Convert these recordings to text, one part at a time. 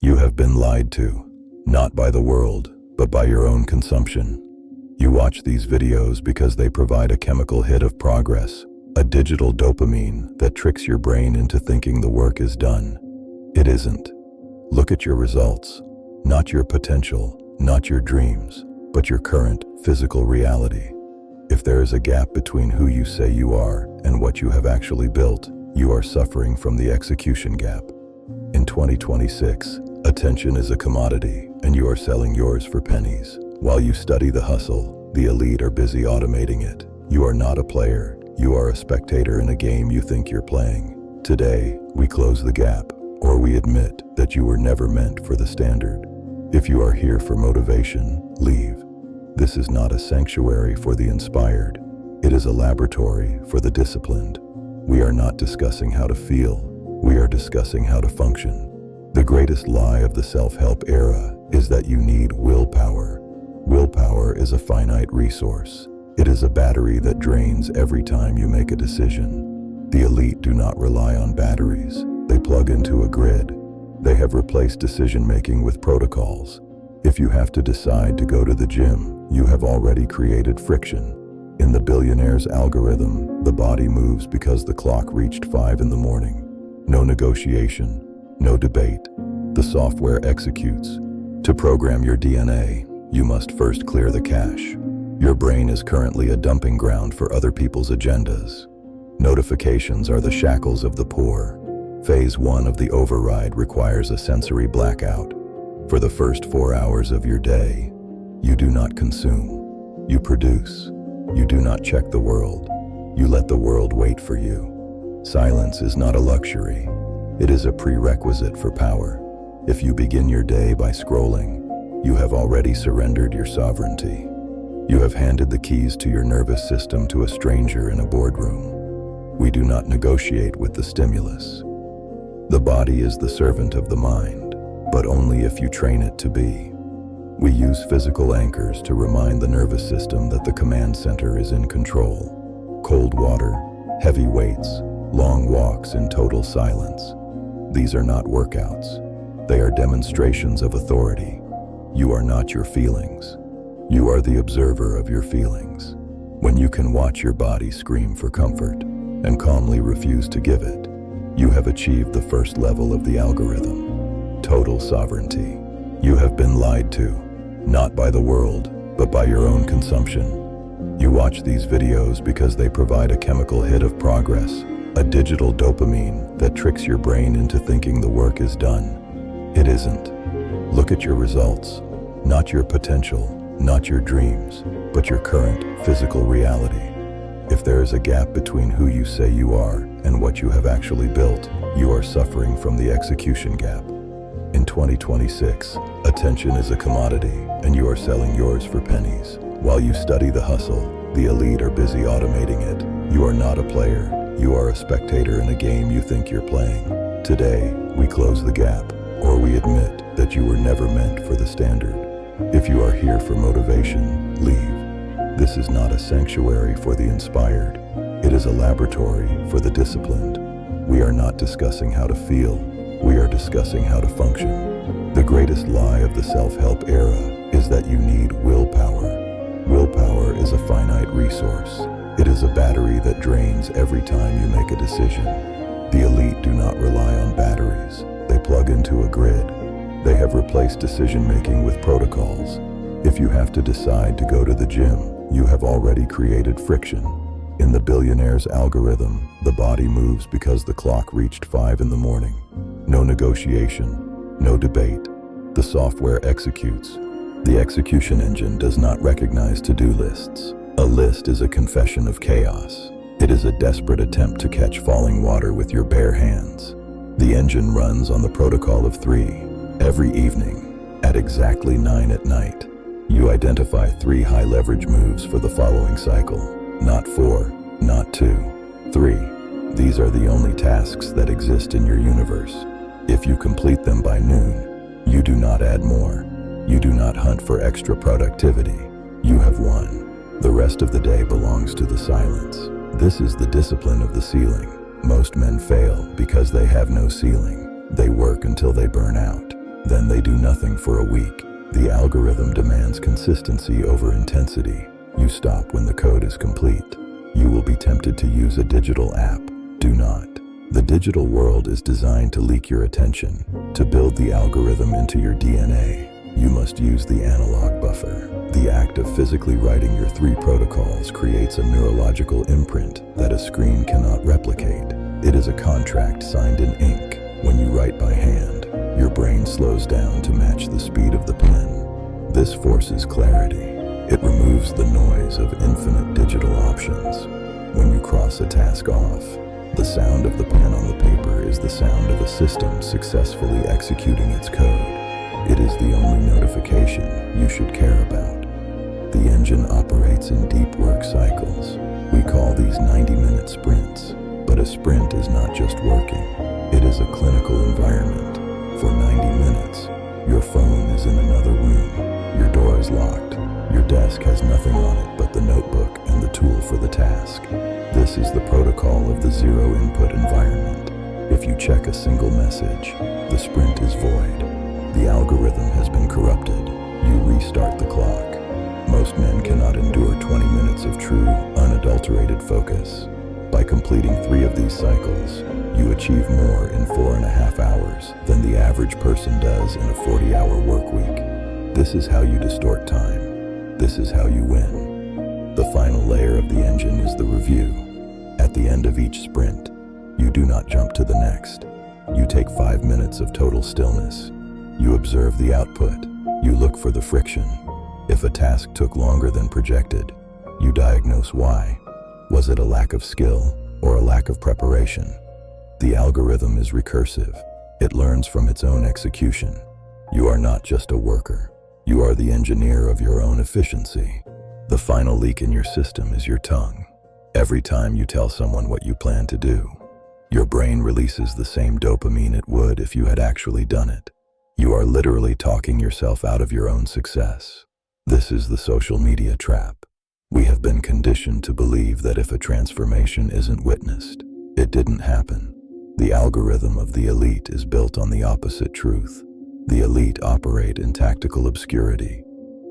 You have been lied to, not by the world, but by your own consumption. You watch these videos because they provide a chemical hit of progress, a digital dopamine that tricks your brain into thinking the work is done. It isn't. Look at your results, not your potential, not your dreams, but your current physical reality. If there is a gap between who you say you are and what you have actually built, you are suffering from the execution gap. In 2026, attention is a commodity, and you are selling yours for pennies. While you study the hustle, the elite are busy automating it. You are not a player. You are a spectator in a game you think you're playing. Today, we close the gap, or we admit that you were never meant for the standard. If you are here for motivation, leave. This is not a sanctuary for the inspired. It is a laboratory for the disciplined. We are not discussing how to feel. We are discussing how to function. The greatest lie of the self-help era is that you need willpower. Willpower is a finite resource. It is a battery that drains every time you make a decision. The elite do not rely on batteries. They plug into a grid. They have replaced decision-making with protocols. If you have to decide to go to the gym, you have already created friction. In the Billionaire's algorithm, the body moves because the clock reached 5 in the morning. No negotiation, no debate. The software executes. To program your DNA, you must first clear the cache. Your brain is currently a dumping ground for other people's agendas. Notifications are the shackles of the poor. Phase 1 of the override requires a sensory blackout. For the first 4 hours of your day, you do not consume. You produce. You do not check the world. You let the world wait for you. Silence is not a luxury. It is a prerequisite for power. If you begin your day by scrolling, you have already surrendered your sovereignty. You have handed the keys to your nervous system to a stranger in a boardroom. We do not negotiate with the stimulus. The body is the servant of the mind, but only if you train it to be. We use physical anchors to remind the nervous system that the command center is in control. Cold water, heavy weights, long walks in total silence. These are not workouts. They are demonstrations of authority. You are not your feelings. You are the observer of your feelings. When you can watch your body scream for comfort and calmly refuse to give it, you have achieved the first level of the algorithm. Total sovereignty. You have been lied to, not by the world, but by your own consumption. You watch these videos because they provide a chemical hit of progress, a digital dopamine that tricks your brain into thinking the work is done. It isn't. Look at your results, not your potential, not your dreams, but your current physical reality. If there is a gap between who you say you are and what you have actually built, you are suffering from the execution gap. In 2026, attention is a commodity, and you are selling yours for pennies. While you study the hustle, the elite are busy automating it. You are not a player. You are a spectator in a game you think you're playing. Today, we close the gap, or we admit that you were never meant for the standard. If you are here for motivation, leave. This is not a sanctuary for the inspired. It is a laboratory for the disciplined. We are not discussing how to feel. We are discussing how to function. The greatest lie of the self-help era is that you need willpower. Willpower is a finite resource. It is a battery that drains every time you make a decision. The elite do not rely on batteries. They plug into a grid. They have replaced decision-making with protocols. If you have to decide to go to the gym, you have already created friction. In the Billionaire's algorithm, the body moves because the clock reached 5 in the morning. No negotiation, no debate. The software executes. The execution engine does not recognize to-do lists. A list is a confession of chaos. It is a desperate attempt to catch falling water with your bare hands. The engine runs on the protocol of 3. Every evening, at exactly 9 at night, you identify 3 high-leverage moves for the following cycle. Not 4, not 2, 3. These are the only tasks that exist in your universe. If you complete them by noon, you do not add more. You do not hunt for extra productivity. You have won. The rest of the day belongs to the silence. This is the discipline of the ceiling. Most men fail because they have no ceiling. They work until they burn out. Then and they do nothing for a week. The algorithm demands consistency over intensity. You stop when the code is complete. You will be tempted to use a digital app. Do not. The digital world is designed to leak your attention. To build the algorithm into your DNA, you must use the analog buffer. The act of physically writing your 3 protocols creates a neurological imprint that a screen cannot replicate. It is a contract signed in ink. When you write by hand, your brain slows down to match the speed of the pen. This forces clarity. It removes the noise of infinite digital options. When you cross a task off, the sound of the pen on the paper is the sound of a system successfully executing its code. It is the only notification you should care about. The engine operates in deep work cycles. We call these 90-minute sprints, but a sprint is not just working. It is a clinical environment. For 90 minutes, your phone is in another room. Your door is locked. Your desk has nothing on it but the notebook and the tool for the task. This is the protocol of the zero-input environment. If you check a single message, the sprint is void. The algorithm has been corrupted. You restart the clock. Most men cannot endure 20 minutes of true, unadulterated focus. By completing 3 of these cycles, you achieve more in 4.5 hours than the average person does in a 40-hour work week. This is how you distort time. This is how you win. The final layer of the engine is the review. At the end of each sprint, you do not jump to the next. You take 5 minutes of total stillness. You observe the output. You look for the friction. If a task took longer than projected, you diagnose why. Was it a lack of skill or a lack of preparation? The algorithm is recursive. It learns from its own execution. You are not just a worker. You are the engineer of your own efficiency. The final leak in your system is your tongue. Every time you tell someone what you plan to do, your brain releases the same dopamine it would if you had actually done it. You are literally talking yourself out of your own success. This is the social media trap. We have been conditioned to believe that if a transformation isn't witnessed, it didn't happen. The algorithm of the elite is built on the opposite truth. The elite operate in tactical obscurity.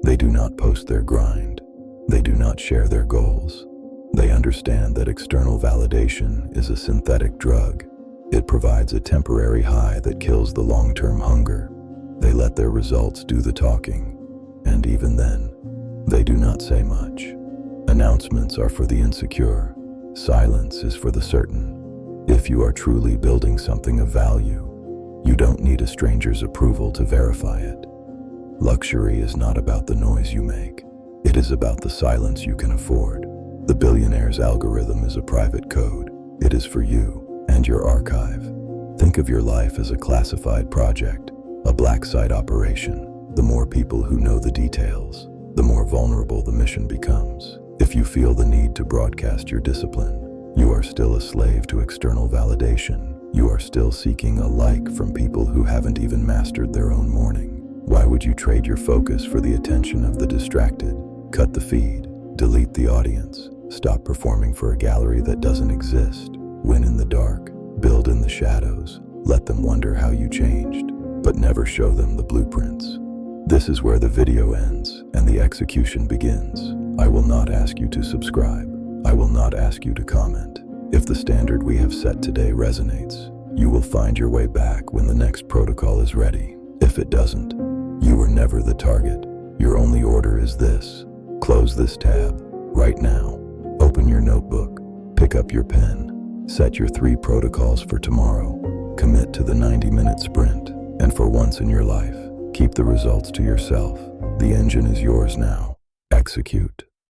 They do not post their grind. They do not share their goals. They understand that external validation is a synthetic drug. It provides a temporary high that kills the long-term hunger. They let their results do the talking, and even then, they do not say much. Announcements are for the insecure. Silence is for the certain. If you are truly building something of value, you don't need a stranger's approval to verify it. Luxury is not about the noise you make. It is about the silence you can afford. The Billionaire's algorithm is a private code. It is for you and your archive. Think of your life as a classified project, a black site operation. The more people who know the details, the more vulnerable the mission becomes. If you feel the need to broadcast your discipline, you are still a slave to external validation. You are still seeking a like from people who haven't even mastered their own morning. Why would you trade your focus for the attention of the distracted? Cut the feed. Delete the audience. Stop performing for a gallery that doesn't exist. Win in the dark. Build in the shadows. Let them wonder how you changed, but never show them the blueprints. This is where the video ends and the execution begins. I will not ask you to subscribe. I will not ask you to comment. If the standard we have set today resonates, you will find your way back when the next protocol is ready. If it doesn't, you were never the target. Your only order is this. Close this tab right now. Open your notebook. Pick up your pen. Set your 3 protocols for tomorrow. Commit to the 90-minute sprint. And for once in your life, keep the results to yourself. The engine is yours now. Execute.